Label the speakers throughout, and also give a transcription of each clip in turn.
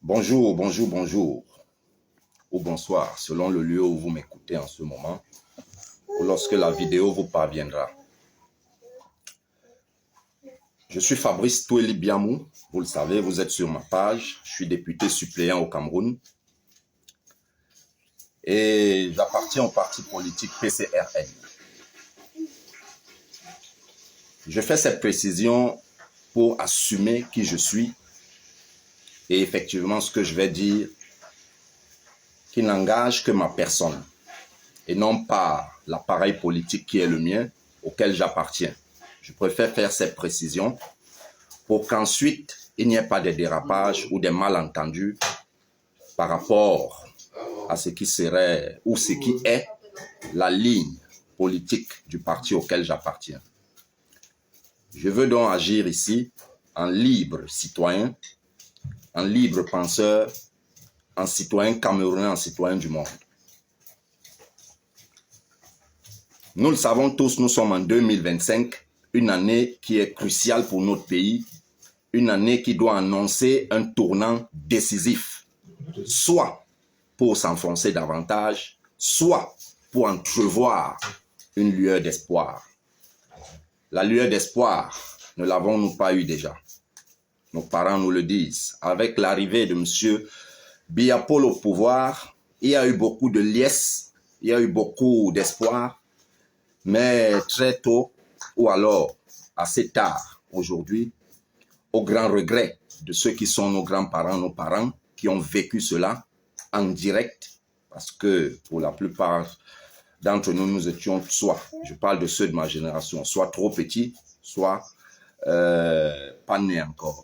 Speaker 1: Bonjour, bonjour, bonjour, ou bonsoir, selon le lieu où vous m'écoutez en ce moment, ou lorsque la vidéo vous parviendra. Je suis Fabrice Toueli Biamou, vous le savez, vous êtes sur ma page, je suis député suppléant au Cameroun et j'appartiens au parti politique PCRN. Je fais cette précision pour assumer qui je suis et effectivement ce que je vais dire qui n'engage que ma personne et non pas l'appareil politique qui est le mien, auquel j'appartiens. Je préfère faire cette précision pour qu'ensuite, il n'y ait pas de dérapage ou des malentendus par rapport à ce qui serait ou ce qui est la ligne politique du parti auquel j'appartiens. Je veux donc agir ici en libre citoyen, en libre penseur, en citoyen camerounais, en citoyen du monde. Nous le savons tous, nous sommes en 2025, une année qui est cruciale pour notre pays, une année qui doit annoncer un tournant décisif, soit pour s'enfoncer davantage, soit pour entrevoir une lueur d'espoir. La lueur d'espoir, ne l'avons-nous pas eu déjà? Nos parents nous le disent. Avec l'arrivée de M. Biya Paul au pouvoir, il y a eu beaucoup de liesse, il y a eu beaucoup d'espoir, mais très tôt, ou alors assez tard aujourd'hui, au grand regret de ceux qui sont nos grands-parents, nos parents, qui ont vécu cela en direct, parce que pour la plupart d'entre nous, nous étions soit, je parle de ceux de ma génération, soit trop petits, soit pas nés encore.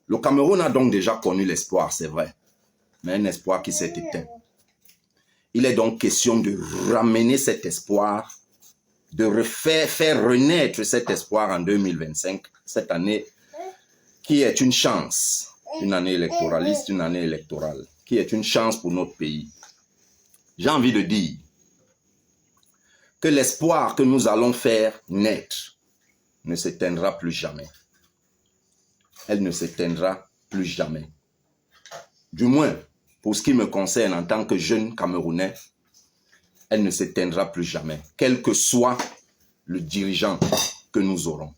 Speaker 1: Le Cameroun a donc déjà connu l'espoir, c'est vrai, mais un espoir qui s'est éteint. Il est donc question de ramener cet espoir, de faire renaître cet espoir en 2025, cette année qui est une chance, une année électoraliste, une année électorale, qui est une chance pour notre pays. J'ai envie de dire que l'espoir que nous allons faire naître ne s'éteindra plus jamais. Elle ne s'éteindra plus jamais. Du moins, pour ce qui me concerne en tant que jeune Camerounais, elle ne s'éteindra plus jamais, quel que soit le dirigeant que nous aurons.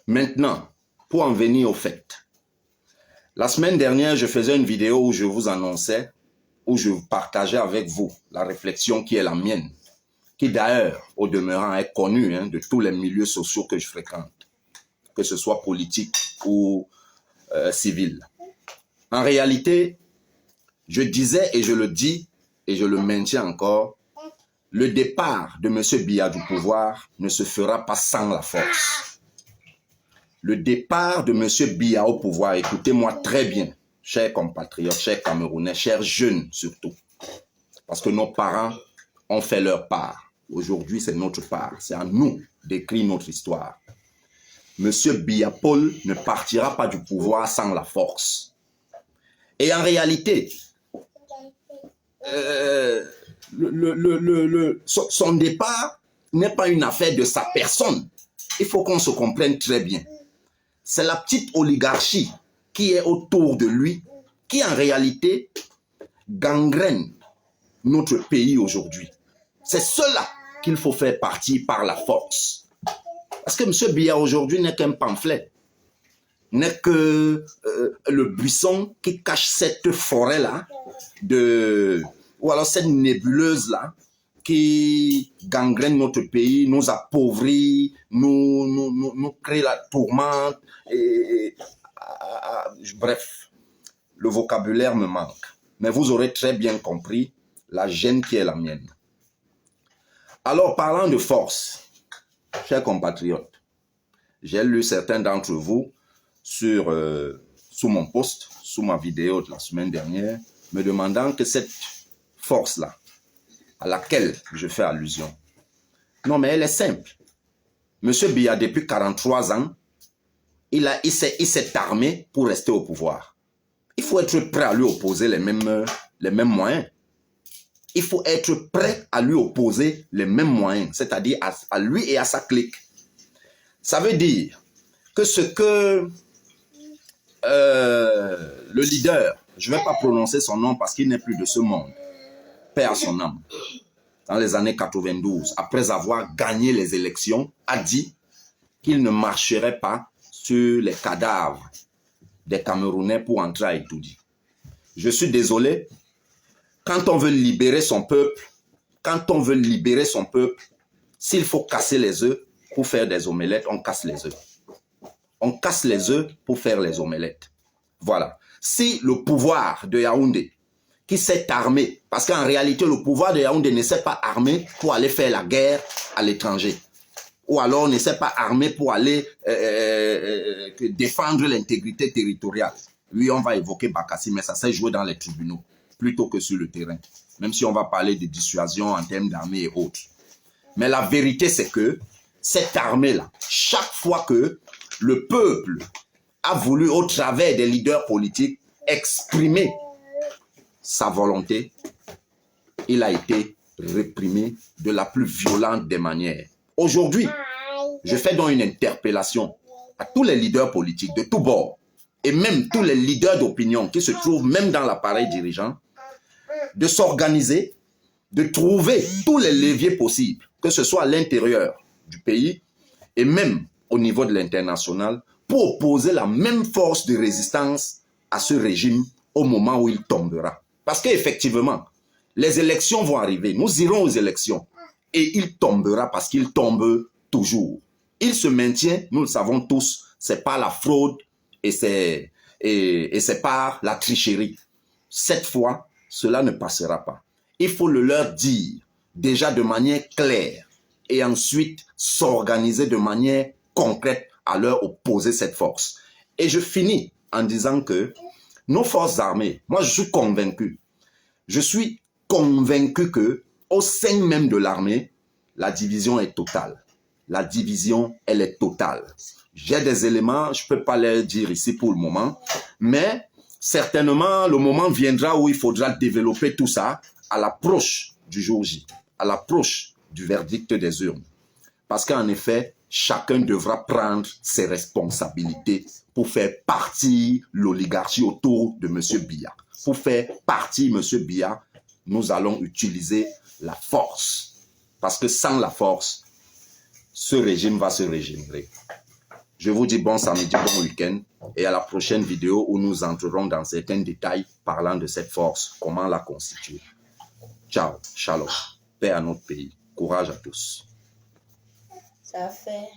Speaker 1: Maintenant, pour en venir au fait, la semaine dernière, je faisais une vidéo où je vous annonçais, où je partageais avec vous la réflexion qui est la mienne, qui d'ailleurs, au demeurant, est connue de tous les milieux sociaux que je fréquente, que ce soit politique ou civil. En réalité, je disais et je le dis et je le maintiens encore, le départ de M. Biya du pouvoir ne se fera pas sans la force. Le départ de M. Biya au pouvoir, écoutez-moi très bien, chers compatriotes, chers Camerounais, chers jeunes surtout, parce que nos parents ont fait leur part. Aujourd'hui, c'est notre part. C'est à nous d'écrire notre histoire. M. Biya Paul ne partira pas du pouvoir sans la force. Et en réalité, son départ n'est pas une affaire de sa personne. Il faut qu'on se comprenne très bien. C'est la petite oligarchie qui est autour de lui qui en réalité gangrène notre pays aujourd'hui. C'est cela qu'il faut faire partir par la force. Parce que M. Biya aujourd'hui n'est qu'un pamphlet, n'est que le buisson qui cache cette forêt-là, ou alors cette nébuleuse-là, qui gangrène notre pays, nous appauvrit, nous crée la tourmente, bref, le vocabulaire me manque. Mais vous aurez très bien compris la gêne qui est la mienne. Alors, parlant de force, chers compatriotes, j'ai lu certains d'entre vous sous mon post, sous ma vidéo de la semaine dernière, me demandant que cette force-là, à laquelle je fais allusion, non mais elle est simple. M. Biya, depuis 43 ans, il s'est armé pour rester au pouvoir. Il faut être prêt à lui opposer les mêmes moyens. Il faut être prêt à lui opposer les mêmes moyens, c'est-à-dire à lui et à sa clique. Ça veut dire que ce que le leader, je ne vais pas prononcer son nom parce qu'il n'est plus de ce monde, paix à son âme, dans les années 92, après avoir gagné les élections, a dit qu'il ne marcherait pas sur les cadavres des Camerounais pour entrer à Itoudi. Je suis désolé, quand on veut libérer son peuple, s'il faut casser les œufs pour faire des omelettes, on casse les œufs. On casse les œufs pour faire les omelettes. Voilà. Si le pouvoir de Yaoundé, qui s'est armé, parce qu'en réalité, le pouvoir de Yaoundé ne s'est pas armé pour aller faire la guerre à l'étranger, ou alors ne s'est pas armé pour aller défendre l'intégrité territoriale. Oui, on va évoquer Bakassi, mais ça s'est joué dans les tribunaux, plutôt que sur le terrain. Même si on va parler de dissuasion en termes d'armée et autres. Mais la vérité, c'est que cette armée-là, chaque fois que le peuple a voulu, au travers des leaders politiques, exprimer sa volonté, il a été réprimé de la plus violente des manières. Aujourd'hui, je fais donc une interpellation à tous les leaders politiques de tous bords et même tous les leaders d'opinion qui se trouvent même dans l'appareil dirigeant de s'organiser, de trouver tous les leviers possibles, que ce soit à l'intérieur du pays et même au niveau de l'international, pour opposer la même force de résistance à ce régime au moment où il tombera. Parce qu'effectivement, les élections vont arriver, nous irons aux élections et il tombera parce qu'il tombe toujours. Il se maintient, nous le savons tous, c'est par la fraude et c'est par la tricherie. Cette fois, cela ne passera pas. Il faut le leur dire déjà de manière claire et ensuite s'organiser de manière concrète à leur opposer cette force. Et je finis en disant que nos forces armées, moi je suis convaincu que au sein même de l'armée, la division est totale. La division, elle est totale. J'ai des éléments, je ne peux pas les dire ici pour le moment, mais certainement le moment viendra où il faudra développer tout ça à l'approche du jour J, à l'approche du verdict des urnes. Parce qu'en effet, chacun devra prendre ses responsabilités pour faire partir l'oligarchie autour de M. Biya. Pour faire partir M. Biya, nous allons utiliser la force. Parce que sans la force, ce régime va se régénérer. Je vous dis bon samedi, bon week-end et à la prochaine vidéo où nous entrerons dans certains détails parlant de cette force, comment la constituer. Ciao, shalom, paix à notre pays, courage à tous.
Speaker 2: Ça fait...